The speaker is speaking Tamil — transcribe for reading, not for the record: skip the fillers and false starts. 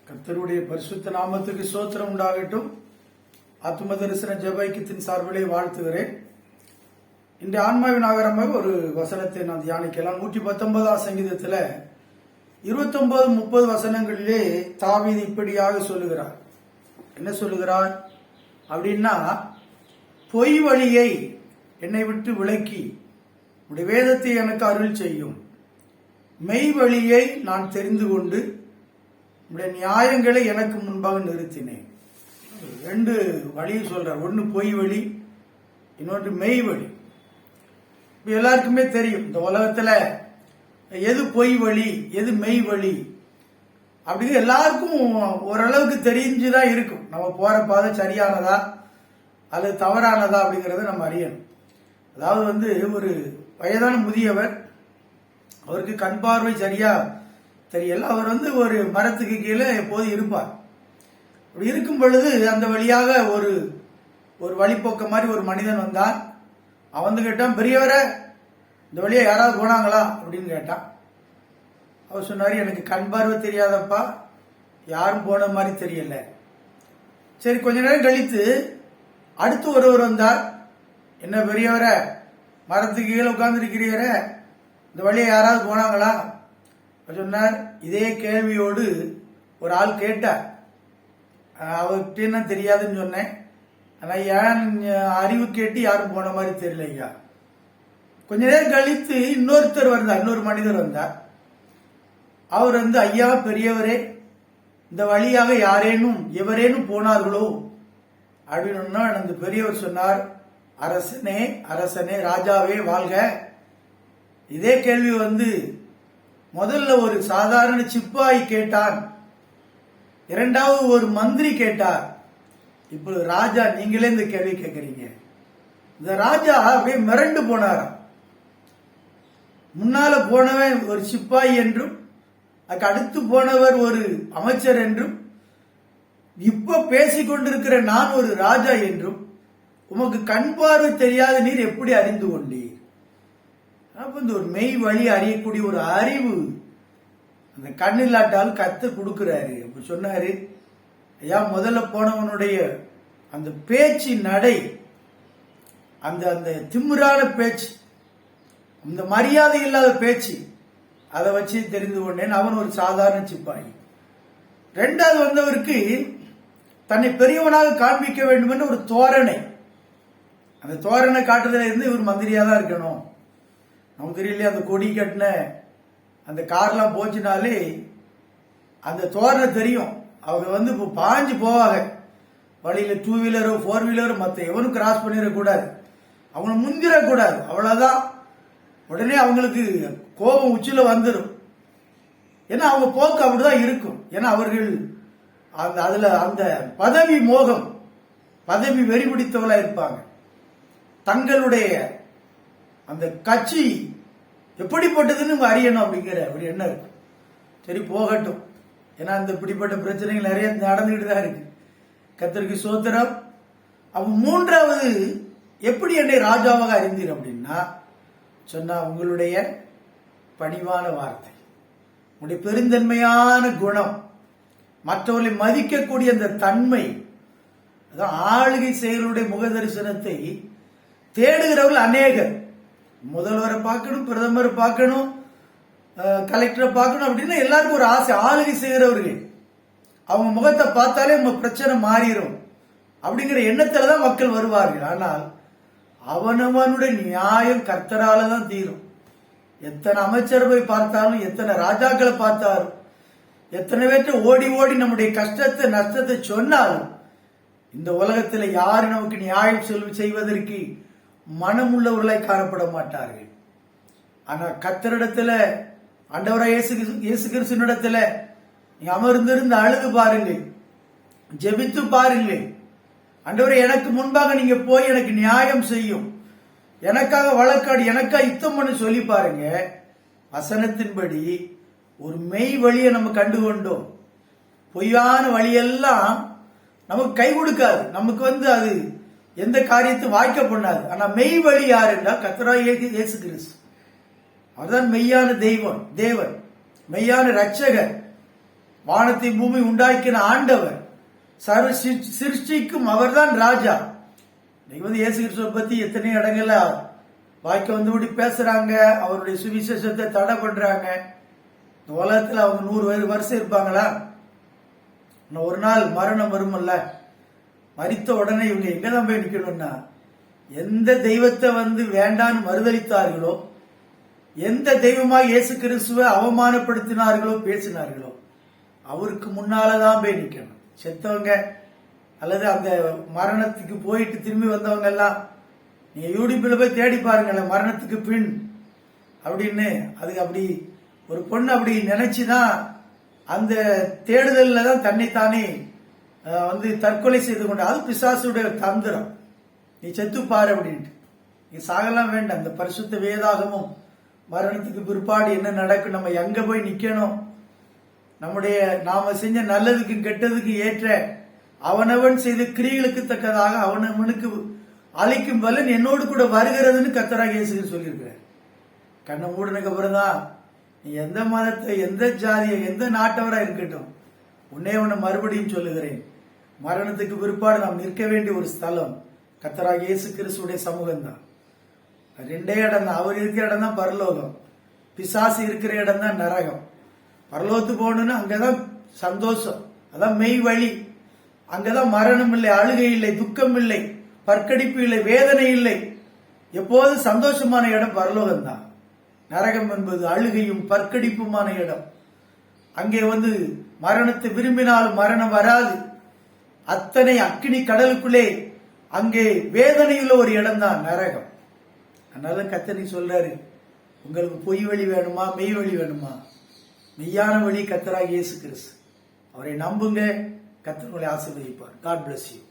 கர்த்தருடைய பரிசுத்த நாமத்துக்கு ஸ்தோத்திரம் உண்டாகட்டும். ஆத்தும தரிசன ஜெப ஐக்கியத்தின் சார்பிலே வாழ்த்துகிறேன். இந்த ஆன்மாவின் ஆகாரமாக ஒரு வசனத்தை நான் தியானிக்கலாம். 119ஆம் சங்கீதத்தில் 29-30 வசனங்களிலே தாவீது இப்படியாக சொல்லுகிறார். என்ன சொல்லுகிறார் அப்படின்னா, பொய் வழியை என்னை விட்டு விலக்கி உடைய வேதத்தை எனக்கு அருள் செய்யும். மெய் வழியை நான் தெரிந்து கொண்டு உடைய நியாயங்களை எனக்கு முன்பாக நிறுத்தினேன். 2 வழியை சொல்றார். ஒன்னு பொய் வழி, இன்னொன்று மெய் வழி. எல்லாருக்குமே தெரியும் இந்த உலகத்துல எது பொய் வழி எது மெய் வழி அப்படின்னு எல்லாருக்கும் ஓரளவுக்கு தெரிஞ்சுதான் இருக்கும். நம்ம போற பாதை சரியானதா அல்லது தவறானதா அப்படிங்கறத நம்ம அறியணும். அதாவது ஒரு வயதான முதியவர், அவருக்கு கண் பார்வை சரியா தெரியல. அவர் ஒரு மரத்துக்கு கீழே எப்போது இருப்பார். அப்படி இருக்கும் பொழுது அந்த வழியாக ஒரு வழிபோக்க மாதிரி ஒரு மனிதன் வந்தான். அவன் கேட்டான், பெரியவரை இந்த வழியா யாராவது போனாங்களா அப்படின்னு கேட்டான். அவர் சொன்னாரு, எனக்கு கண் பார்வை தெரியாதப்பா, யாரும் போன மாதிரி தெரியல. சரி, கொஞ்ச நேரம் கழித்து அடுத்து ஒருவர் வந்தார். என்ன பெரியவரை, மரத்துக்கு கீழே உட்கார்ந்து இருக்கிறீர, இந்த வழியா யாராவது போனாங்களா? சொன்னார். இதே கேள்வியோடு ஒரு ஆள் கேட்டார். அவர்கிட்ட என்ன தெரியாதுன்னு சொன்னேன். ஆனா ஏன் அறிவு கேட்டு யாரும் போன மாதிரி தெரியல ஐயா. கொஞ்ச நேரம் கழித்து இன்னொருத்தர் வந்தார், இன்னொரு மனிதர் வந்தார். அவர் ஐயா பெரியவரே, இந்த வழியாக யாரேனும் எவரேனும் போனார்களோ அப்படின்னு அந்த பெரியவர் சொன்னார், அரசனே அரசனே ராஜாவே வாழ்க. இதே கேள்வி முதல்ல ஒரு சாதாரண சிப்பாய் கேட்டான், இரண்டாவது ஒரு மந்திரி கேட்டார், இப்ப ராஜா நீங்களே இந்த கேள்வி கேட்கறீங்க. இந்த ராஜா அப்படியே மிரண்டு போனாராம். முன்னால போனவன் ஒரு சிப்பாய் என்றும், அதுக்கு அடுத்து போனவர் ஒரு அமைச்சர் என்றும், இப்ப பேசிக் கொண்டிருக்கிற நான் ஒரு ராஜா என்றும், உமக்கு கண் பார்வை தெரியாத நீர் எப்படி அறிந்து கொண்டீர்? அப்ப ஒரு மெய் வழி அறியக்கூடிய ஒரு அறிவு அந்த கண்ணில்லாட்டால் கத்து கொடுக்கிறாரு. அப்ப சொன்னாரு, ஐயா முதல்ல போனவனுடைய அந்த பேச்சு நடை, அந்த திமிரான பேச்சு, அந்த மரியாதை இல்லாத பேச்சு, அதை வச்சு தெரிந்து கொண்டேன் அவன் ஒரு சாதாரண சிப்பாய். ரெண்டாவது வந்தவருக்கு தன்னை பெரியவனாக காண்பிக்க வேண்டும் என்று ஒரு தோரணை, அந்த தோரணை காட்டுதல இருந்து இவர் மந்திரியா தான் இருக்கணும். நமக்கு தெரியலையே, அந்த கொடி கட்டின அந்த கார்லாம் போச்சுனாலே அந்த தோரணை தெரியும். அவங்க இப்போ பாஞ்சு போவாங்க வழியில, 2 வீலரோ 4 வீலரோ மற்ற எவனும் கிராஸ் பண்ணிடக்கூடாது, அவங்களை முந்திரக்கூடாது, அவ்வளவுதான். உடனே அவங்களுக்கு கோபம் உச்சில வந்துடும். ஏன்னா அவங்க போக்கு அப்படிதான் இருக்கும். ஏன்னா அவர்கள் அதுல அந்த பதவி மோகம், பதவி வெறி பிடித்தவளா இருப்பாங்க. தங்களுடைய அந்த கட்சி எப்படிப்பட்டதுன்னு அறியணும் அப்படிங்கிற ஒரு எண்ணம் இருக்கும். சரி போகட்டும், ஏன்னா இந்த இப்படிப்பட்ட பிரச்சனைகள் நிறைய நடந்துகிட்டு தான் இருக்கு. கர்த்தருக்கு ஸ்தோத்திரம். அவன் மூன்றாவது, எப்படி என்னை ராஜாவாக அறிந்தீர் அப்படின்னா சொன்னா, உங்களுடைய பணிவான வார்த்தை, உங்களுடைய பெருந்தன்மையான குணம், மற்றவர்களை மதிக்கக்கூடிய அந்த தன்மை, அதான் ஆளுகை செயலுடைய முக தரிசனத்தை தேடுகிறவர்கள் அநேகர். முதல்வரை பார்க்கணும், பிரதமரை பார்க்கணும், கலெக்டரை பார்க்கணும் அப்படின்னு எல்லாருக்கும் ஒரு ஆசை. ஆளுகை செய்கிறவர்கள் அவங்க முகத்தை பார்த்தாலே உங்க பிரச்சனை மாறிடும் அப்படிங்கிற எண்ணத்துல தான் மக்கள் வருவார்கள். ஆனால் அவனவனுடைய நியாயம் கர்த்தரால தான் தீரும். எத்தனை அமைச்சர் போய் பார்த்தாலும், எத்தனை ராஜாக்களை பார்த்தாலும், எத்தனை பேர்ட்ட ஓடி ஓடி நம்முடைய கஷ்டத்தை நஷ்டத்தை சொன்னாலும், இந்த உலகத்தில் யாரு நமக்கு நியாயம் செய்வதற்கு மனமுள்ளவர்களாய் காணப்பட மாட்டார்கள். ஆனா கர்த்தரிடத்துல, ஆண்டவராய் இயேசு கிறிஸ்துவினிடத்துல நீங்க அமர்ந்திருந்து அழுது பாருங்கள், ஜெபித்து பாருங்கள். ஆண்டவரே எனக்கு முன்பாக நீங்க போய் எனக்கு நியாயம் செய்யும், எனக்காக வழக்காடு, எனக்காக யுத்தம் பண்ணி சொல்லி பாருங்க. வசனத்தின்படி ஒரு மெய் வழியை நம்ம கண்டு கொண்டோம். பொய்யான வழியெல்லாம் நமக்கு கை கொடுக்காது, நமக்கு அது எந்த காரியத்தை வாய்க்க பண்ணாது. ஆனா மெய் வழி யாருன்னா கர்த்தராகிய இயேசு கிறிஸ்து. அவர்தான் மெய்யான தேவன், மெய்யான ரட்சகர். வானத்தை பூமி உண்டாக்கின ஆண்டவர், சர்வ சிருஷ்டிக்கும் அவர்தான் ராஜா. இன்னைக்கு வந்து இயேசு கிறிஸ்துவை பத்தி எத்தனை இடங்கள்ல வாய்க்க வந்து பேசுறாங்க, அவருடைய சுவிசேஷத்தை தடை பண்றாங்க. இந்த உலகத்துல அவங்க 100 வருஷம் இருப்பாங்களா? ஒரு நாள் மரணம் வருமல்ல, மரித்த உடனே இவங்க எங்கதான் போய் நிக்கணும்னா, எந்த தெய்வத்தை வந்து வேண்டான்னு மறுதளித்தார்களோ, எந்த தெய்வமாக இயேசு கிறிஸ்துவை அவமானப்படுத்தினார்களோ பேசினார்களோ அவருக்கு முன்னாலதான் போய் நிக்கணும். செத்தவங்க அல்லது அந்த மரணத்துக்கு போயிட்டு திரும்பி வந்தவங்க எல்லாம் நீங்க யூடியூப்ல போய் தேடி பாருங்களேன், மரணத்துக்கு பின் அப்படின்னு. அதுக்கு அப்படி ஒரு பொண்ணு அப்படி நினைச்சுதான் அந்த தேடுதல்ல தான் தன்னைத்தானே வந்து தற்கொலை செய்து கொண்டு, அது பிசாசுடைய தந்திரம். நீ செத்து பாரு அப்படின்ட்டு. நீ சாகலாம் வேண்டாம். இந்த பரிசுத்த வேதாகமும் மரணத்துக்கு பிற்பாடு என்ன நடக்கும், நம்ம எங்க போய் நிக்கணும், நம்முடைய நாம செஞ்ச நல்லதுக்கு கெட்டதுக்கு ஏற்ற அவனவன் செய்த கிரியைகளுக்கு தக்கதாக அவனவனுக்கு அளிக்கும் பலன் என்னோடு கூட வருகிறதுன்னு கர்த்தராகிய இயேசு சொல்லியிருக்கிறார். கண்ணை மூடினதுக்கு அப்புறம் தான் நீ எந்த மதத்தை, எந்த ஜாதியை, எந்த நாட்டவரா இருக்கட்டும், உன்னை மறுபடியும் சொல்லுகிறேன், மரணத்துக்கு பிற்பாடு நாம் நிற்க வேண்டிய ஒரு ஸ்தலம் கர்த்தராகிய இயேசு கிறிஸ்துடைய சமூகம் தான். 2 இடம் தான். அவர் இருக்கிற இடம் தான் பரலோகம், பிசாசு இருக்கிற இடம் தான் நரகம். பரலோகத்துக்கு போகணும்னு அங்கதான் சந்தோஷம், அதான் மெய் வழி. அங்கதான் மரணம் இல்லை, அழுகை இல்லை, துக்கம் இல்லை, பற்கடிப்பு இல்லை, வேதனை இல்லை. எப்போதும் சந்தோஷமான இடம் பரலோகம் தான். நரகம் என்பது அழுகையும் பற்கடிப்புமான இடம். அங்கே வந்து மரணத்தை விரும்பினால் மரணம் வராது. அத்தனை அக்கினி கடலுக்குள்ளே அங்கே வேதனையுள்ள ஒரு இடம் தான் நரகம். அதனால கர்த்தர் சொல்றாரு, உங்களுக்கு பொய் வழி வேணுமா, மெய் வழி வேணுமா? மெய்யான வழி கர்த்தராகிய இயேசு கிறிஸ்து. அவரை நம்புங்க, கர்த்தர் உங்களை ஆசீர்வதிப்பார். God bless you.